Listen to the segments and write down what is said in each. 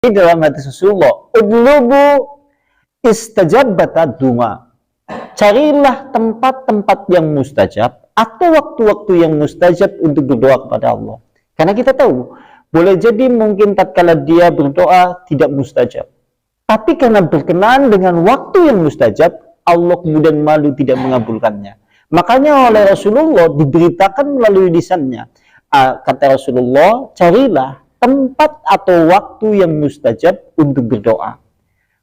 Di dalam hadis Rasulullah, udlubu istajabata dunga. Carilah tempat-tempat yang mustajab atau waktu-waktu yang mustajab untuk berdoa kepada Allah. Karena kita tahu, boleh jadi mungkin tatkala dia berdoa tidak mustajab. Tapi karena berkenaan dengan waktu yang mustajab, Allah kemudian malu tidak mengabulkannya. Makanya oleh Rasulullah diberitakan melalui lisannya. Kata Rasulullah, carilah tempat atau waktu yang mustajab untuk berdoa.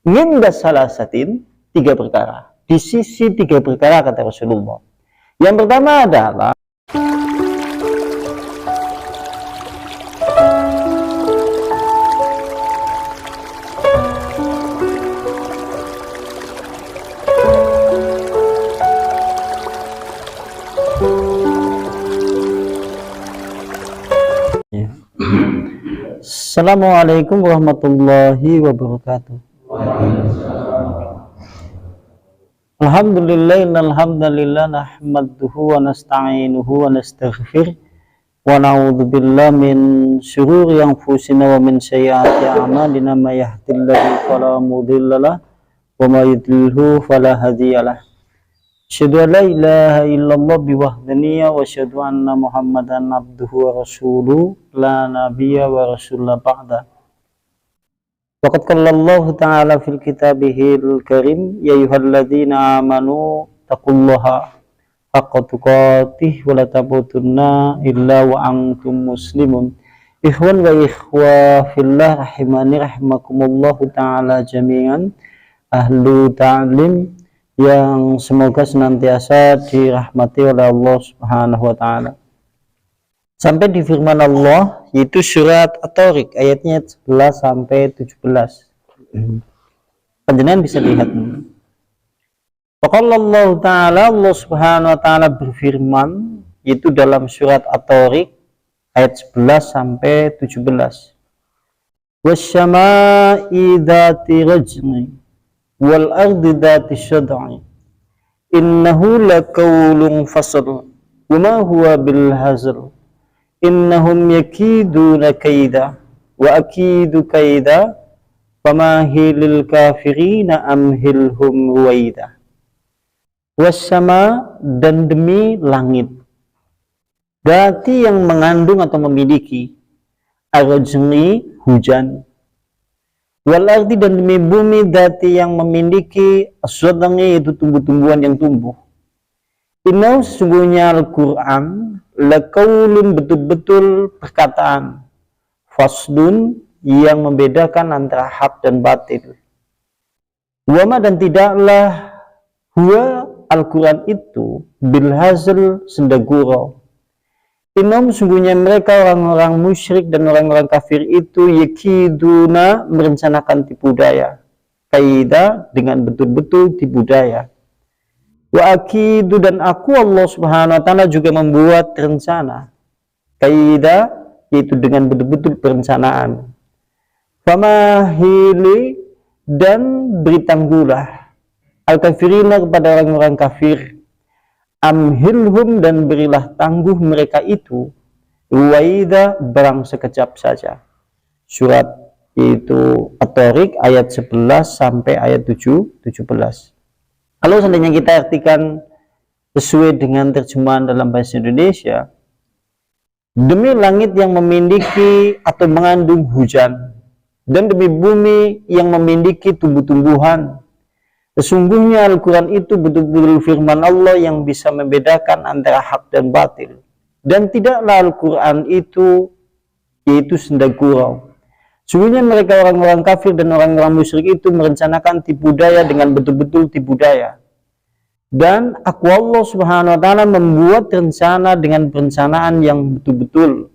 Minda salasatin, 3 perkara. Di sisi 3 perkara kata Rasulullah. Yang pertama adalah Assalamualaikum warahmatullahi wabarakatuh. Alhamdulillah, innalhamdalillah nahmaduhu wa nasta'inuhu wa nastaghfir wa na'udzu billahi min syururi anfusina wa min sayyiati a'malina may yahdihillahu fala mudhillalah wa may yudlilhu fala hadiyalah. Asyhadu an la ilaha illallah biwahdaniyya wa asyhadu anna Muhammadan abduhu wa rasuluhu la nabiyya wa rasulullah ba'da. Waqad qala Allah ta'ala fil kitabihil karim ya ayyuhalladzina amanu taqullaha haqqa tuqatih wa la tamutunna illa wa antum muslimun. Ikhwan wa ikhwa fillah rahimani rahimakumullah ta'ala jami'an, ahlu ta'lim yang semoga senantiasa dirahmati oleh Allah Subhanahu wa taala. Sampai di firman Allah yaitu surat At-Tariq ayatnya 11 sampai 17. Panjenengan bisa lihat. Faqala Allah taala, Allah Subhanahu wa taala berfirman yaitu dalam surat At-Tariq ayat 11 sampai 17. Wasyama'i dzati rajmi wal ardi dzati syad'i innahu laqawlun fasl wa ma huwa bil hazl innahum yakiduna kaida wa akidu kaida famahilil kafirina amhilhum ruwaida. Wassama, dan demi langit, dati yang mengandung atau memiliki, arjni hujan, wal ardi, dan demi bumi, dati yang memiliki, aswadangi itu tumbuh-tumbuhan yang tumbuh. Inau, sesungguhnya Al-Quran laqaulun, betul-betul perkataan, faslun, yang membedakan antara hak dan batil. Wama, dan tidaklah huwa Al-Quran itu bilhazl, senda gurau. Inam, sungguhnya mereka orang-orang musyrik dan orang-orang kafir itu yakiduna, merencanakan tipu daya, kaida, dengan betul-betul tipu daya. Wa akidu, dan aku Allah Subhanahu wa taala juga membuat rencana, kaida, yaitu dengan betul-betul perencanaan. Famahili, dan beri tangguhlah al-kafirina, kepada orang-orang kafir, amhilhum, dan berilah tangguh mereka itu, ruwaida, barang sekejap saja. Surat itu At-Tariq ayat 11 sampai ayat 17. Kalau seandainya kita artikan sesuai dengan terjemahan dalam bahasa Indonesia, demi langit yang memiliki atau mengandung hujan, dan demi bumi yang memiliki tumbuh-tumbuhan, sesungguhnya Al-Quran itu betul-betul firman Allah yang bisa membedakan antara hak dan batil. Dan tidaklah Al-Quran itu yaitu senda gurau. Sesungguhnya mereka orang-orang kafir dan orang-orang musyrik itu merencanakan tipu daya dengan betul-betul tipu daya. Dan aku Allah Subhanahu wa taala membuat rencana dengan perencanaan yang betul-betul.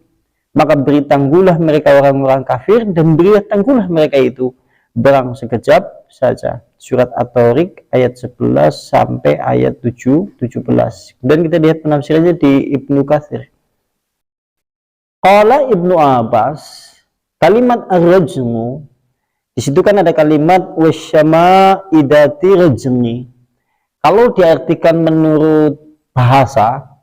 Maka beri tangguhlah mereka orang-orang kafir, dan beri tangguhlah mereka itu barang sekejap saja. Surat At-Tariq ayat 11 sampai ayat 17. Dan kita lihat penafsirannya di Ibnu Katsir. Qala Ibnu Abbas, kalimat ar-rajmu, di situ kan ada kalimat wasyama'i dzati rajmi. Kalau diartikan menurut bahasa,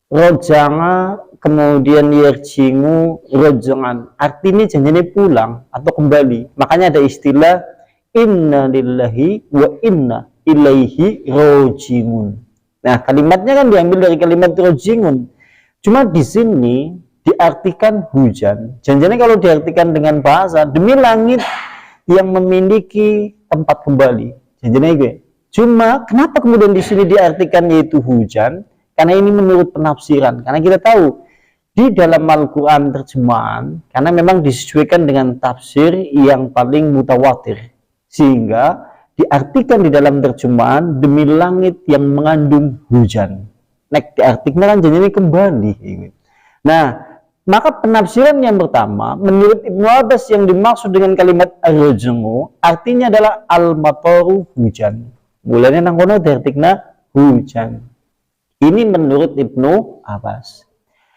rojanga kemudian yarjingu rojongan, artinya janjinya pulang atau kembali. Makanya ada istilah inna lillahi wa inna ilaihi rojiun. Nah, kalimatnya kan diambil dari kalimat rojiun. Cuma di sini diartikan hujan. Janjinya kalau diartikan dengan bahasa demi langit yang memiliki tempat kembali. Janjinya gue. Cuma kenapa kemudian di sini diartikan yaitu hujan? Karena ini menurut penafsiran. Karena kita tahu di dalam Al-Quran terjemahan, karena memang disesuaikan dengan tafsir yang paling mutawatir, sehingga diartikan di dalam terjemahan demi langit yang mengandung hujan. Nek diartikan kan janjinya kembali. Nah, maka penafsiran yang pertama, menurut Ibnu Abbas yang dimaksud dengan kalimat ar-rajmu artinya adalah al-mataru, hujan. Mulanya nang kono diartikna hujan. Ini menurut Ibnu Abbas.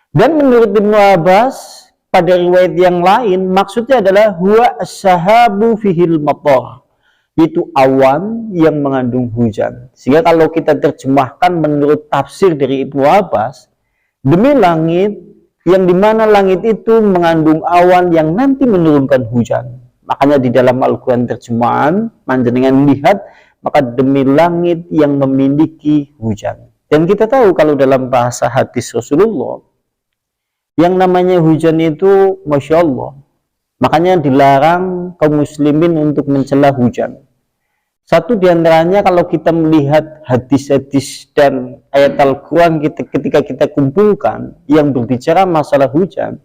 Dan menurut Ibnu Abbas pada riwayat yang lain maksudnya adalah huwa as-sahabu fihil matar, itu awan yang mengandung hujan. Sehingga kalau kita terjemahkan menurut tafsir dari Ibnu Abbas, demi langit yang dimana langit itu mengandung awan yang nanti menurunkan hujan. Makanya di dalam Al-Quran terjemahan panjenengan lihat, maka demi langit yang memiliki hujan. Dan kita tahu kalau dalam bahasa hadis Rasulullah, yang namanya hujan itu Masya Allah, makanya dilarang kaum muslimin untuk mencela hujan. Satu diantaranya kalau kita melihat hadis-hadis dan ayat Al-Quran ketika kita kumpulkan yang berbicara masalah hujan,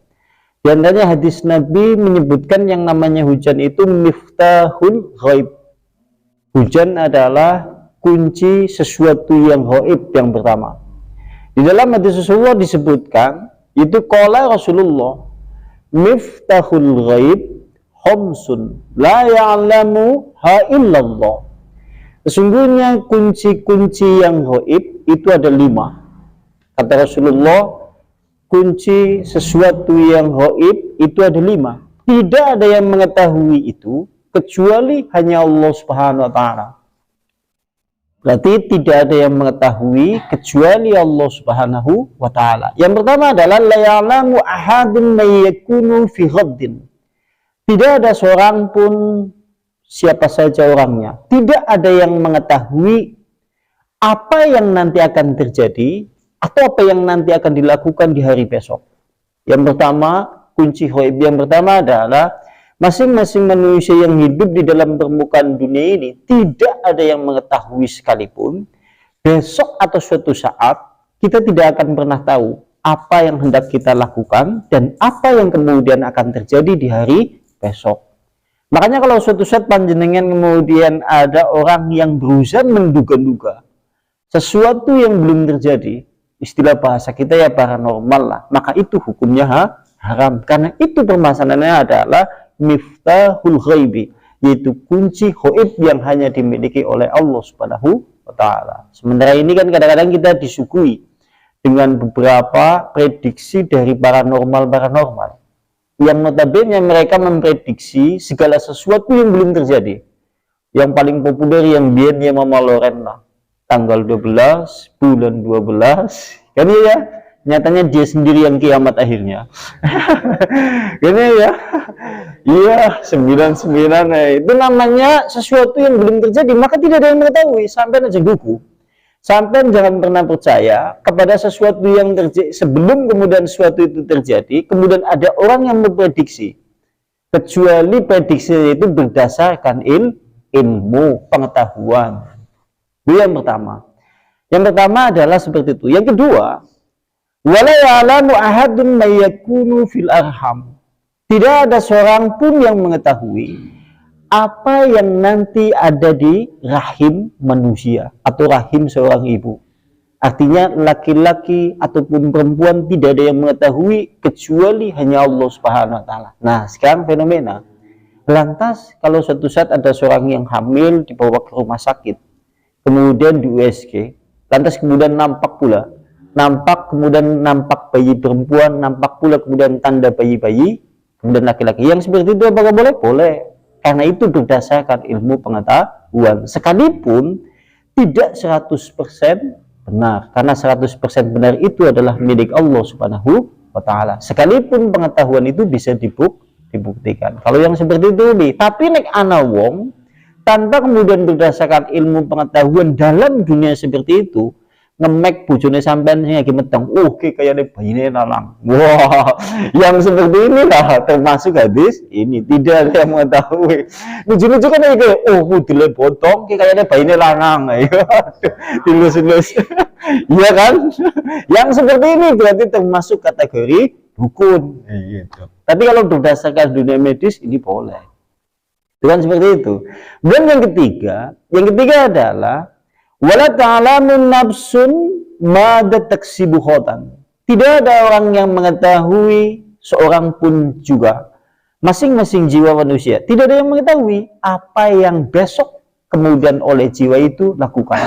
diantaranya hadis Nabi menyebutkan yang namanya hujan itu miftahul ghaib. Hujan adalah kunci sesuatu yang gaib yang pertama. Di dalam hadis Rasulullah disebutkan, itu qala Rasulullah, miftahul ghaib khamsun la ya'lamu ha illallah. Sesungguhnya kunci-kunci yang gaib itu ada 5. Kata Rasulullah, kunci sesuatu yang gaib itu ada 5. Tidak ada yang mengetahui itu kecuali hanya Allah Subhanahu wa Ta'ala. Berarti tidak ada yang mengetahui kecuali Allah Subhanahu wa Ta'ala. Yang pertama adalah la ya'lamu ahadun may yakunu fi ghaddin. Tidak ada seorang pun, siapa saja orangnya, tidak ada yang mengetahui apa yang nanti akan terjadi atau apa yang nanti akan dilakukan di hari besok. Yang pertama, kunci ghaib yang pertama adalah masing-masing manusia yang hidup di dalam permukaan dunia ini tidak ada yang mengetahui sekalipun besok atau suatu saat kita tidak akan pernah tahu apa yang hendak kita lakukan dan apa yang kemudian akan terjadi di hari besok. Makanya kalau suatu saat panjenengan kemudian ada orang yang berusaha menduga-duga sesuatu yang belum terjadi, istilah bahasa kita ya paranormal lah, maka itu hukumnya haram. Karena itu permasalahannya adalah miftahul ghaibi, yaitu kunci ghaib yang hanya dimiliki oleh Allah Subhanahu wa Ta'ala. Sementara ini kan kadang-kadang kita disuguhi dengan beberapa prediksi dari paranormal yang notabene mereka memprediksi segala sesuatu yang belum terjadi. Yang paling populer yang biasanya Mama Lorena tanggal 12 bulan 12 kan ya, nyatanya dia sendiri yang kiamat akhirnya. Gini ya. Iya, 99 itu namanya sesuatu yang belum terjadi, maka tidak ada yang mengetahui. Sampai aja gugu. Sampai jangan pernah percaya kepada sesuatu yang terjadi sebelum kemudian sesuatu itu terjadi, kemudian ada orang yang memprediksi. Kecuali prediksi itu berdasarkan ilmu, pengetahuan. Itu yang pertama. Yang pertama adalah seperti itu. Yang kedua, wala ya'lamu ahadun may yakunu fil arham. Tidak ada seorang pun yang mengetahui apa yang nanti ada di rahim manusia atau rahim seorang ibu. Artinya laki-laki ataupun perempuan tidak ada yang mengetahui kecuali hanya Allah Subhanahu wa Ta'ala. Nah, sekarang fenomena. Lantas kalau suatu saat ada seorang yang hamil dibawa ke rumah sakit, kemudian di USG, lantas kemudian nampak kemudian nampak bayi perempuan, nampak pula kemudian tanda bayi-bayi, kemudian laki-laki. Yang seperti itu apakah boleh? Boleh. Karena itu berdasarkan ilmu pengetahuan. Sekalipun tidak 100% benar. Karena 100% benar itu adalah milik Allah Subhanahu wa ta'ala. Sekalipun pengetahuan itu bisa dibuktikan. Kalau yang seperti itu tapi nek ana wong tanpa kemudian berdasarkan ilmu pengetahuan dalam dunia seperti itu, ngemek bojone sampean sing lagi meteng, kayaknya bayine lalang. Wah, yang seperti ini lah termasuk hadis ini, tidak ada yang mengetahui. Lucu-lucu kan kayak dile botong kayaknya bayine lanang. Dilus-lus. Iya kan? Yang seperti ini berarti termasuk kategori dukun. Gitu. Tapi kalau berdasarkan dunia medis ini boleh. Bukan seperti itu. Dan yang ketiga adalah wala ta'lamun nafsun ma taksibu khotan. Tidak ada orang yang mengetahui, seorang pun juga, masing-masing jiwa manusia tidak ada yang mengetahui apa yang besok kemudian oleh jiwa itu lakukan.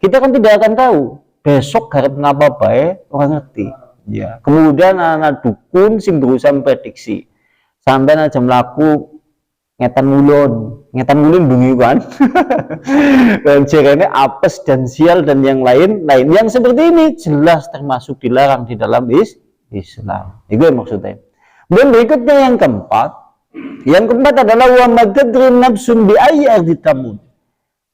Kita kan tidak akan tahu besok harap ngapa bae, orang ngerti. Ya. Kemudian anak dukun sing berusaha memprediksi sampai aja melaku ngetan mulun bunyi kan. Dan cerene apes dan sial dan yang lain yang seperti ini jelas termasuk dilarang di dalam Islam. Itu yang maksudnya. Dan berikutnya yang keempat adalah wa madadri nafsun bi ayyi ardi tamut.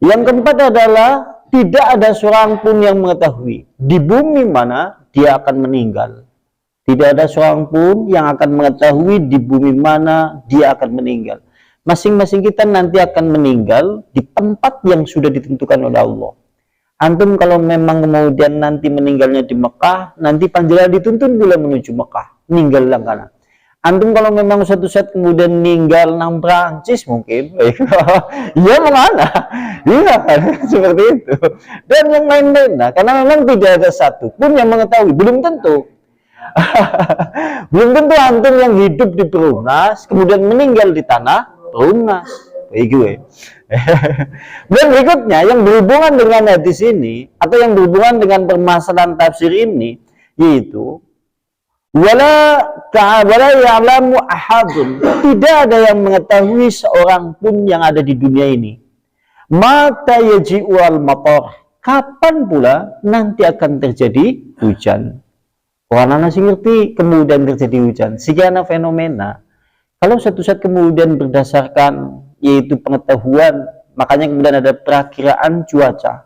Yang keempat adalah tidak ada seorang pun yang mengetahui di bumi mana dia akan meninggal. Tidak ada seorang pun yang akan mengetahui di bumi mana dia akan meninggal. Masing-masing kita nanti akan meninggal di tempat yang sudah ditentukan oleh Allah. Antum kalau memang kemudian nanti meninggalnya di Mekah, nanti panjenengan dituntun pula menuju Mekah, meninggal lang kana. Antum kalau memang suatu saat kemudian meninggal nang Prancis mungkin, iya mana? Iya, seperti itu. Dan yang lain-lain, karena memang tidak ada satu pun yang mengetahui, belum tentu. Belum tentu antum yang hidup di Perumnas kemudian meninggal di tanah Perumnas. Gue. Dan berikutnya yang berhubungan dengan hadis ini atau yang berhubungan dengan permasalahan tafsir ini yaitu wala ya'lamu ahadun, tidak ada yang mengetahui seorang pun yang ada di dunia ini mata yaji'u al-matar, kapan pula nanti akan terjadi hujan. Orang nasi ngerti kemudian terjadi hujan. Sekian fenomena. Kalau suatu saat kemudian berdasarkan yaitu pengetahuan, makanya kemudian ada perakiraan cuaca.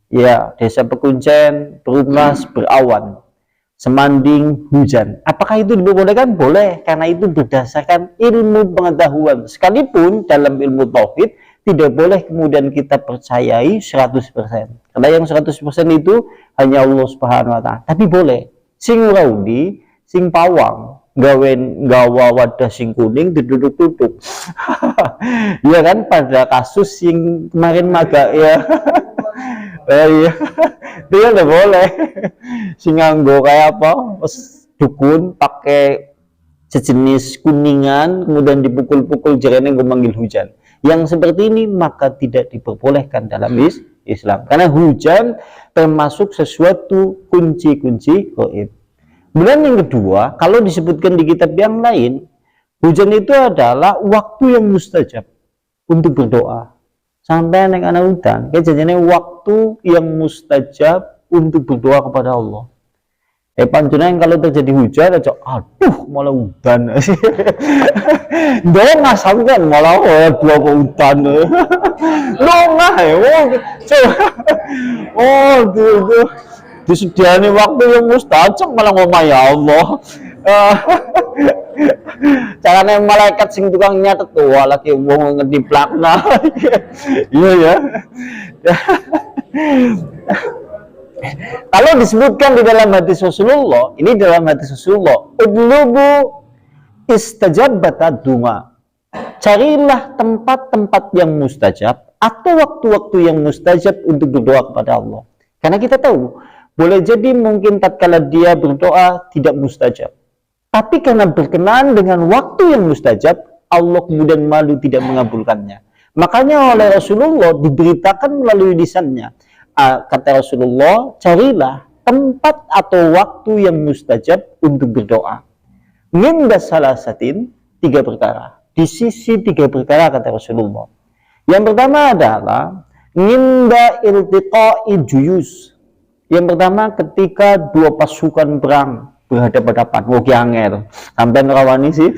Ya, desa Pekuncen, Perumnas, berawan, Semanding, hujan. Apakah itu dibolehkan? Boleh, karena itu berdasarkan ilmu pengetahuan. Sekalipun dalam ilmu tauhid tidak boleh kemudian kita percayai 100%. Karena yang 100% itu hanya Allah Subhanahu wa taala. Tapi boleh. Sing raudi, sing pawang, gawa wadah sing kuning diduduk-duduk. Ya kan, pada kasus yang kemarin maga ya. Iya. Dia udah boleh. Sing nganggo kayak apa? Dukun pakai sejenis kuningan kemudian dipukul-pukul jarene nggo manggil hujan. Yang seperti ini maka tidak diperbolehkan dalam Islam. Karena hujan termasuk sesuatu kunci-kunci gaib. Kemudian yang kedua, kalau disebutkan di kitab yang lain, hujan itu adalah waktu yang mustajab untuk berdoa. Sampai nek ana hujan, kejadiannya waktu yang mustajab untuk berdoa kepada Allah. Panjenengan kalau terjadi hujan aja, aduh malah hujan. Doa sampean malah dua hujan. Nongah tuh. Disediani waktu yang mustajab malah ngomong ya Allah. Caranya malaikat sing tukang nyatet tua lagi wong ngediplakna. Iya ya. Kalau disebutkan di dalam hadis Rasulullah, ini dalam hadis Rasulullah, udlubu istajabat dunga. Carilah tempat-tempat yang mustajab atau waktu-waktu yang mustajab untuk berdoa kepada Allah. Karena kita tahu, boleh jadi mungkin tatkala dia berdoa tidak mustajab. Tapi karena berkenaan dengan waktu yang mustajab, Allah kemudian malu tidak mengabulkannya. Makanya oleh Rasulullah diberitakan melalui lisannya. Kata Rasulullah, carilah tempat atau waktu yang mustajab untuk berdoa. Minda salasatin, 3 perkara. Di sisi 3 perkara kata Rasulullah. Yang pertama adalah minda iltiqa'i juyus. Yang pertama ketika 2 pasukan perang berhadapan-hadapan. Oke angel. Sampai rawani sih.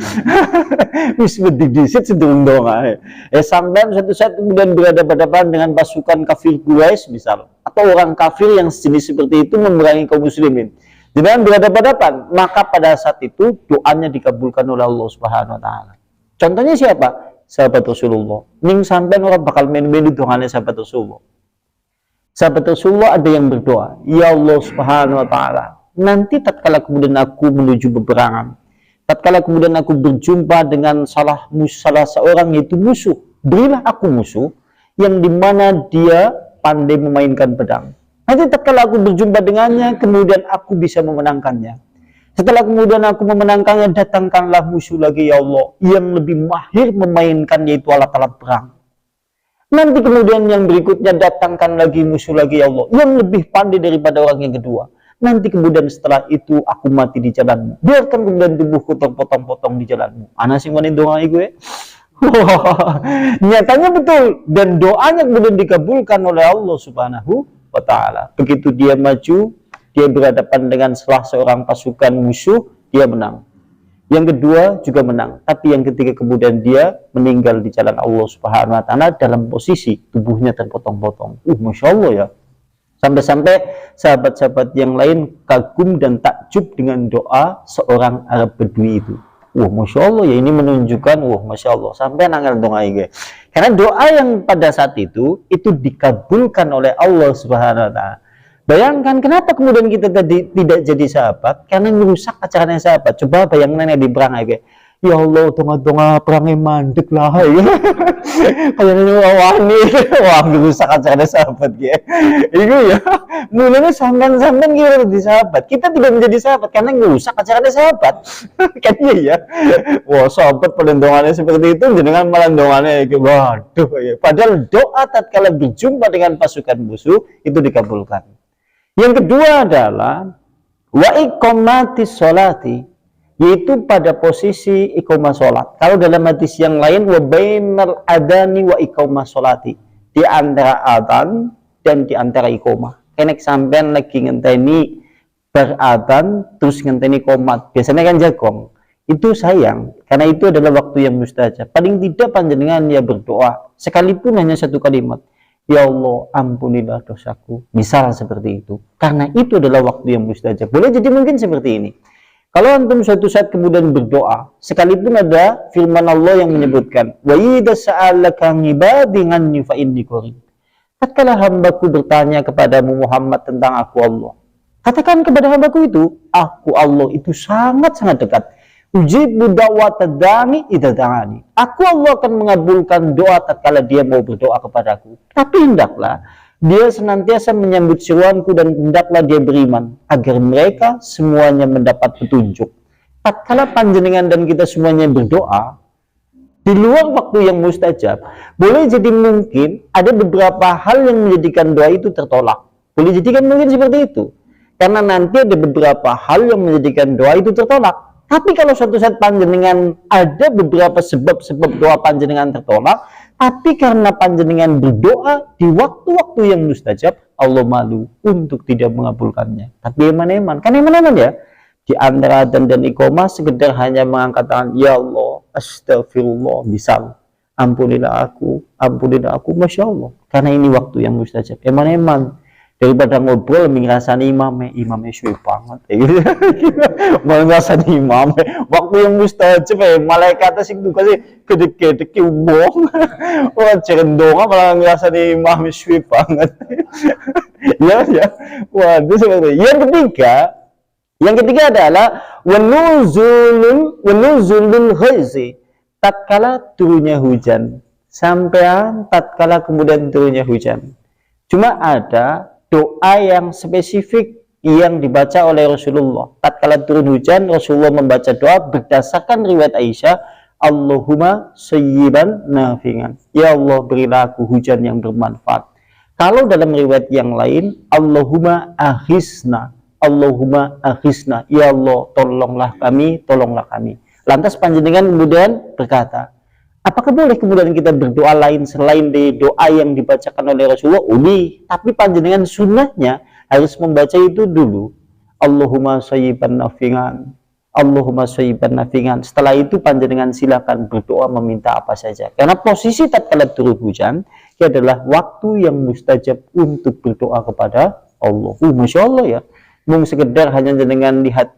Wis didisit sedurung donga. Sampai suatu saat kemudian berhadapan-hadapan dengan pasukan kafir Quraisy misal, atau orang kafir yang sejenis seperti itu memerangi kaum muslimin. Dengan berhadapan-hadapan, maka pada saat itu doanya dikabulkan oleh Allah Subhanahu wa taala. Contohnya siapa? Sahabat Rasulullah. Ning sampai orang bakal main-main dongane sahabat Rasulullah. Sahabat Rasulullah ada yang berdoa, ya Allah Subhanahu wa taala, nanti tatkala kemudian aku menuju peperangan, tatkala kemudian aku berjumpa dengan salah seorang yaitu musuh, berilah aku musuh yang dimana dia pandai memainkan pedang. Nanti tatkala aku berjumpa dengannya, kemudian aku bisa memenangkannya. Setelah kemudian aku memenangkannya, datangkanlah musuh lagi ya Allah yang lebih mahir memainkan yaitu alat-alat perang. Nanti kemudian yang berikutnya datangkan lagi musuh lagi ya Allah yang lebih pandai daripada orang yang kedua. Nanti kemudian setelah itu aku mati di jalanmu. Biarkan kemudian tubuhku terpotong-potong di jalanmu. Ana sing manin doa gue. Nyatanya betul, dan doanya kemudian dikabulkan oleh Allah Subhanahu wa taala. Begitu dia maju, dia berhadapan dengan salah seorang pasukan musuh, dia menang. Yang kedua juga menang, tapi yang ketiga kemudian dia meninggal di jalan Allah Subhanahu wa taala dalam posisi tubuhnya terpotong-potong. Masya Allah ya. Sampai-sampai sahabat-sahabat yang lain kagum dan takjub dengan doa seorang Arab Badui itu. Masya Allah ya, ini menunjukkan Masya Allah, sampai nangal doa ini. Karena doa yang pada saat itu dikabulkan oleh Allah Subhanahu wa taala. Bayangkan kenapa kemudian kita tadi tidak jadi sahabat, karena merusak acaranya sahabat. Coba bayangkan di perang aja, ya Allah donga-donga perangnya mandek lah ya. Kayaknya wani wah merusak acaranya sahabat ya. Itu ya mulanya sampan-sampan kita jadi sahabat, kita tidak menjadi sahabat karena merusak acaranya sahabat. Kan ya, wah sahabat pelindungannya seperti itu dengan melindungannya waduh ya. Padahal doa tatkala berjumpa dengan pasukan musuh itu dikabulkan. Yang kedua adalah wa iqamatis sholati, yaitu pada posisi iqamah sholat. Kalau dalam hadis yang lain wa bainal adani wa iqamah sholati, di antara adzan dan di antara iqamah. Enek sampean lagi ngenteni beradzan terus ngenteni qomat, biasanya kan jagong. Itu sayang, karena itu adalah waktu yang mustajab. Paling tidak panjenengan ya berdoa sekalipun hanya satu kalimat, ya Allah ampunilah dosaku, misal seperti itu, karena itu adalah waktu yang mustajab. Boleh jadi mungkin seperti ini, kalau antum suatu saat kemudian berdoa, sekalipun ada firman Allah yang menyebutkan wa idza sa'alaka ibadi anni fa inni qarib, tatkala hambaku bertanya kepadamu Muhammad tentang aku Allah, katakan kepada hambaku itu, aku Allah itu sangat-sangat dekat. Ujibu da'watad da'i idza da'ani. Aku Allah akan mengabulkan doa tatkala dia mau berdoa kepadaku. Tapi hendaklah dia senantiasa menyambut seruanku dan hendaklah dia beriman agar mereka semuanya mendapat petunjuk. Tatkala panjenengan dan kita semuanya berdoa di luar waktu yang mustajab, boleh jadi mungkin ada beberapa hal yang menjadikan doa itu tertolak. Boleh jadi kan mungkin seperti itu. Karena nanti ada beberapa hal yang menjadikan doa itu tertolak. Tapi kalau suatu saat panjenengan ada beberapa sebab-sebab doa panjenengan tertolak, tapi karena panjenengan berdoa di waktu-waktu yang mustajab, Allah malu untuk tidak mengabulkannya. Tapi eman-eman, kan eman-eman ya. Di antara adzan dan iqamah sekedar hanya mengangkat tangan, ya Allah, astagfirullah, misal, ampunilah aku, Masya Allah. Karena ini waktu yang mustajab, eman-eman. Daripada ngobrol mengrasani imamnya suwe banget mengrasani imamnya waktu yang mustajab malaikatnya sing tugasnya gede-gede wong orang cerendonga malah ngrasani imamnya suwe banget. ya waduh seperti yang ketiga adalah wanuzulul ghaizi, tatkala turunnya hujan, sampean tatkala kemudian turunnya hujan. Cuma ada doa yang spesifik yang dibaca oleh Rasulullah. Tatkala turun hujan, Rasulullah membaca doa berdasarkan riwayat Aisyah, Allahumma sayyiban nafi'an. Ya Allah, berilah aku hujan yang bermanfaat. Kalau dalam riwayat yang lain, Allahumma aghisna. Ya Allah, tolonglah kami. Lantas panjenengan kemudian berkata, apakah boleh kemudian kita berdoa lain selain di doa yang dibacakan oleh Rasulullah? Tapi panjenengan sunnahnya harus membaca itu dulu. Allahumma sayyiban nafi'an, Allahumma sayyiban nafi'an. Setelah itu panjenengan silakan berdoa meminta apa saja. Karena posisi tatkala turun hujan itu adalah waktu yang mustajab untuk berdoa kepada Allah. Masya Allah ya. Mung sekedar hanya dengan lihat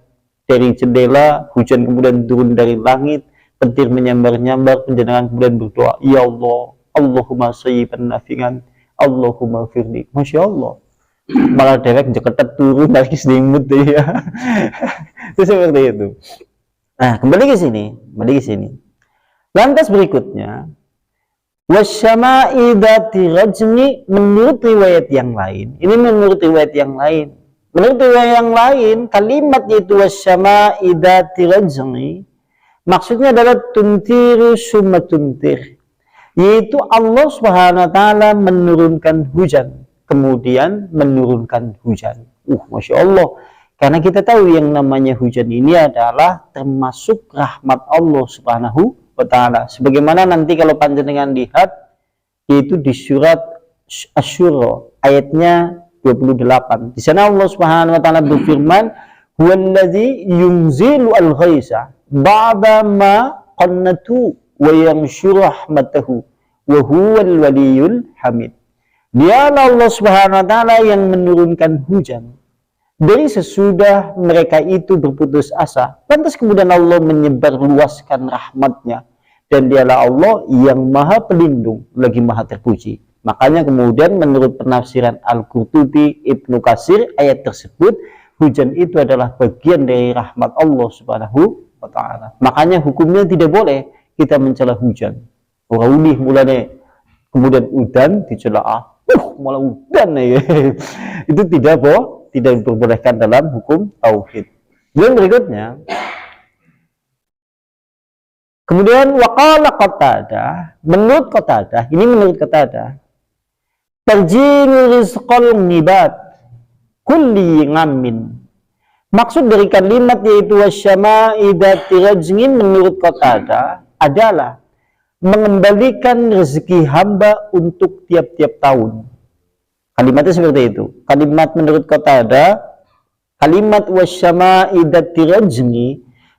dari jendela, hujan kemudian turun dari langit, petir menyambar-nyambar, panjenengan kemudian berdoa, ya Allah, Allahumma sayyiban nafi'an, Allahumma firli. Masya Allah. Malah derek jeketet turun dari selimut ya. Itu seperti itu. Nah, kembali ke sini. Lantas berikutnya, wasyama'i dzati rajmi, menurut riwayat yang lain. Ini menurut riwayat yang lain. Menurut riwayat yang lain, kalimat yaitu wasyama'i dzati rajmi maksudnya adalah tumtiru summa tumtir. Yaitu Allah Subhanahu wa taala menurunkan hujan, kemudian menurunkan hujan. Masya Allah. Karena kita tahu yang namanya hujan ini adalah termasuk rahmat Allah Subhanahu wa ta'ala. Sebagaimana nanti kalau panjenengan lihat, yaitu di surat Asy-Syura ayatnya 28. Di sana Allah Subhanahu wa ta'ala berfirman, "Huwallazi yunzilu al-ghaitsa ba'da ma qannatu wa yanshuru rahmatahu wa huwal waliyul hamid." Dialah Allah Subhanahu wa taala yang menurunkan hujan dari sesudah mereka itu berputus asa. Lantas kemudian Allah menyebarluaskan rahmatnya, dan dialah Allah yang maha pelindung lagi maha terpuji. Makanya kemudian menurut penafsiran Al-Qurtubi, Ibnu Katsir, ayat tersebut hujan itu adalah bagian dari rahmat Allah Subhanahu wa taala. Makanya hukumnya tidak boleh kita mencela hujan. Ora ulih mulane kemudian udan dicela, malah udan ya. Itu tidak diperbolehkan dalam hukum tauhid. Yang berikutnya, kemudian waqala Qatadah, menurut Qatadah, tarjinu rizqal nibat kulli ngamin. Maksud dari kalimat yaitu wasyama'i dzati rajmin menurut Qatadah adalah mengembalikan rezeki hamba untuk tiap-tiap tahun. Kalimatnya seperti itu. Kalimat menurut Qatadah, kalimat wasyama'i dzati rajmi,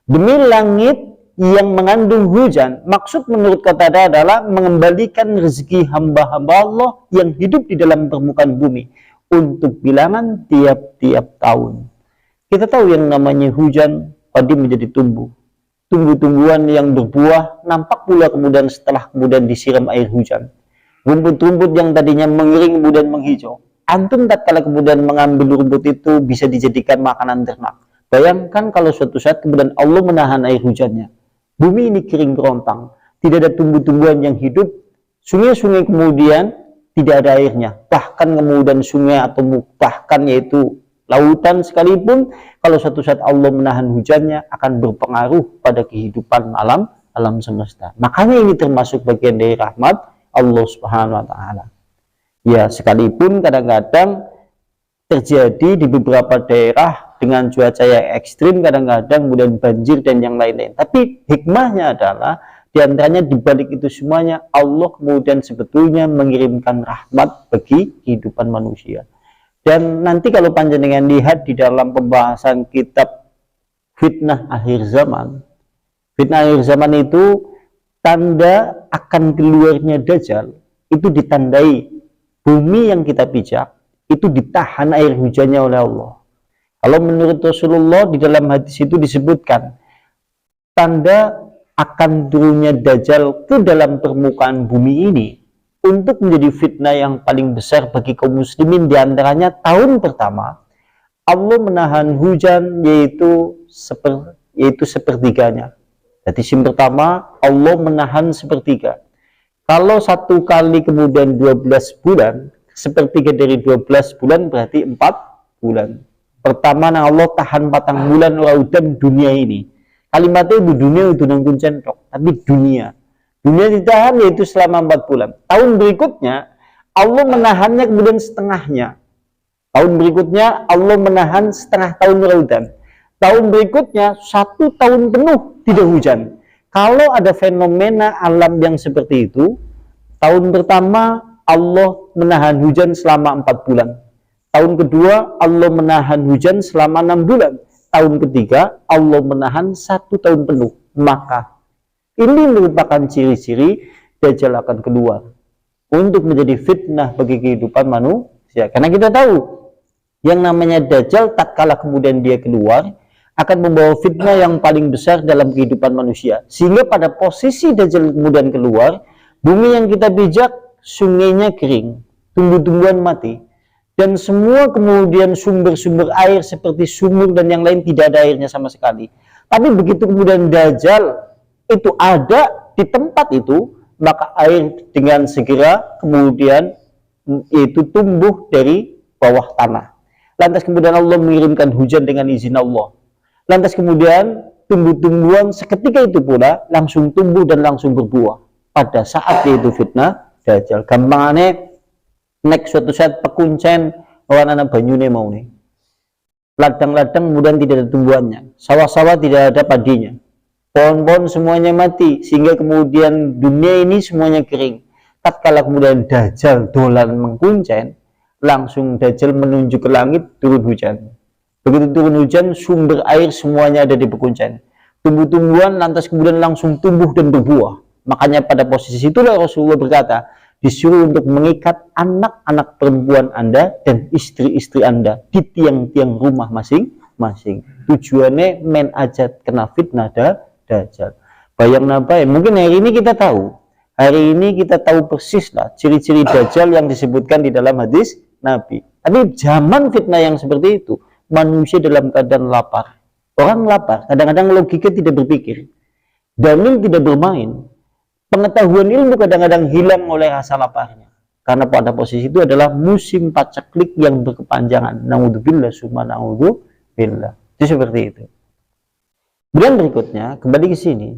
demi langit yang mengandung hujan. Maksud menurut Qatadah adalah mengembalikan rezeki hamba-hamba Allah yang hidup di dalam permukaan bumi untuk bilangan tiap-tiap tahun. Kita tahu yang namanya hujan padi menjadi tumbuh-tumbuhan yang berbuah nampak pula kemudian setelah disiram air hujan. Rumput-rumput yang tadinya mengering kemudian menghijau. Antum tatkala kemudian mengambil rumput itu bisa dijadikan makanan ternak. Bayangkan kalau suatu saat kemudian Allah menahan air hujannya. Bumi ini kering kerontang, tidak ada tumbuh-tumbuhan yang hidup. Sungai-sungai kemudian tidak ada airnya. Bahkan kemudian sungai atau bahkan yaitu lautan sekalipun, kalau suatu saat Allah menahan hujannya akan berpengaruh pada kehidupan alam semesta. Makanya ini termasuk bagian dari rahmat Allah Subhanahu wa taala. Ya, sekalipun kadang-kadang terjadi di beberapa daerah dengan cuaca yang ekstrim, kadang-kadang kemudian banjir dan yang lain-lain. Tapi hikmahnya adalah diantaranya dibalik itu semuanya Allah kemudian sebetulnya mengirimkan rahmat bagi kehidupan manusia. Dan nanti kalau panjenengan lihat di dalam pembahasan kitab fitnah akhir zaman itu tanda akan keluarnya Dajjal itu ditandai bumi yang kita pijak itu ditahan air hujannya oleh Allah. Kalau menurut Rasulullah di dalam hadis itu disebutkan tanda akan turunnya Dajjal ke dalam permukaan bumi ini untuk menjadi fitnah yang paling besar bagi kaum muslimin. Diantaranya tahun pertama Allah menahan hujan yaitu sepertiganya. Jadi sim pertama Allah menahan sepertiga. Kalau satu kali kemudian 12 bulan, sepertiga dari 12 bulan berarti 4 bulan. Pertama Allah tahan 4 bulan laudan dunia ini. Kalimatnya itu dunia itu nangkun centok, tapi dunia ditahan yaitu selama 4 bulan. Tahun berikutnya Allah menahannya kemudian setengahnya. Tahun berikutnya Allah menahan setengah tahun laudan. Tahun berikutnya 1 tahun penuh tidak hujan. Kalau ada fenomena alam yang seperti itu, tahun pertama Allah menahan hujan selama 4 bulan. Tahun kedua Allah menahan hujan selama 6 bulan. Tahun ketiga Allah menahan 1 tahun penuh. Maka ini merupakan ciri-ciri Dajjal akan keluar untuk menjadi fitnah bagi kehidupan manusia. Karena kita tahu yang namanya Dajjal tatkala kemudian dia keluar akan membawa fitnah yang paling besar dalam kehidupan manusia. Sehingga pada posisi Dajjal kemudian keluar, bumi yang kita pijak sungainya kering, tumbuh-tumbuhan mati, dan semua kemudian sumber-sumber air seperti sumur dan yang lain tidak ada airnya sama sekali. Tapi begitu kemudian Dajjal itu ada di tempat itu, maka air dengan segera kemudian itu tumbuh dari bawah tanah. Lantas kemudian Allah mengirimkan hujan dengan izin Allah. Lantas kemudian tumbuh-tumbuhan seketika itu pula langsung tumbuh dan langsung berbuah pada saat itu fitnah Dajjal. Gampangane nek suatu saat pekuncen warna banyune mau nih, ladang-ladang kemudian tidak ada tumbuhannya, sawah-sawah tidak ada padinya, pohon-pohon semuanya mati, sehingga kemudian dunia ini semuanya kering. Tatkala kemudian Dajjal dolan mengkuncen, langsung Dajjal menunjuk ke langit, turun hujan. Begitu turun hujan, sumber air semuanya ada di pekuncen, tumbuh-tumbuhan lantas kemudian langsung tumbuh dan berbuah. Makanya pada posisi itulah Rasulullah berkata, disuruh untuk mengikat anak-anak perempuan Anda dan istri-istri Anda di tiang-tiang rumah masing-masing. Tujuannya men ajat kena fitnah Dajjal. Bayang nabai, mungkin hari ini kita tahu. Hari ini kita tahu persis lah ciri-ciri Dajjal yang disebutkan di dalam hadis Nabi. Tapi zaman fitnah yang seperti itu, manusia dalam keadaan lapar. Orang lapar, kadang-kadang logika tidak berpikir. Dalil tidak bermain. Pengetahuan ilmu kadang-kadang hilang oleh rasa laparnya. Karena pada posisi itu adalah musim paceklik yang berkepanjangan. Naudzubillah summa naudzubillah. Itu seperti itu. Kemudian berikutnya, kembali ke sini.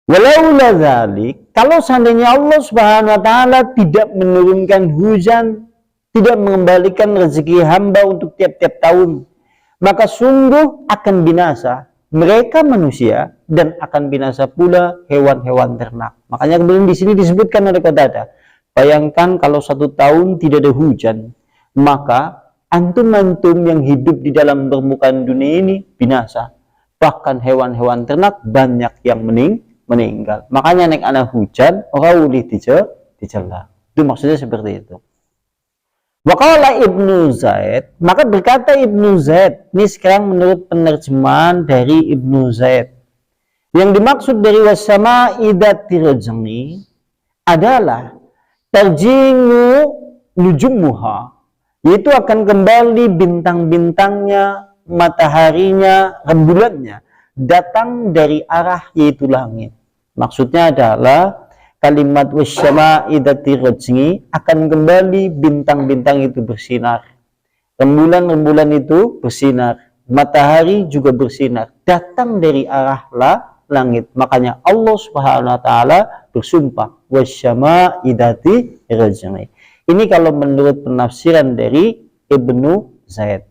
Walaula dzalik, kalau seandainya Allah Subhanahu wa taala tidak menurunkan hujan, tidak mengembalikan rezeki hamba untuk tiap-tiap tahun, maka sungguh akan binasa mereka manusia dan akan binasa pula hewan-hewan ternak. Makanya kemudian di sini disebutkan oleh Qatadah, bayangkan kalau 1 tahun tidak ada hujan, maka antum-antum yang hidup di dalam permukaan dunia ini binasa. Bahkan hewan-hewan ternak banyak yang meninggal. Makanya nek ana hujan ora ulih dicela. Itu maksudnya seperti itu. Waqala Ibnu Zaid, maka berkata Ibnu Zaid, ini sekarang menurut penerjemahan dari Ibnu Zaid, yang dimaksud dari wasama idati rajmi adalah tarjingu nujumuha, yaitu akan kembali bintang-bintangnya, mataharinya, rembulannya datang dari arah yaitu langit. Maksudnya adalah kalimat wasyama idati rajmi akan kembali bintang-bintang itu bersinar, rembulan-rembulan itu bersinar, matahari juga bersinar, datang dari arah langit. Makanya Allah Subhanahu wa taala bersumpah wasyama idati rajmi. Ini kalau menurut penafsiran dari Ibnu Zaid.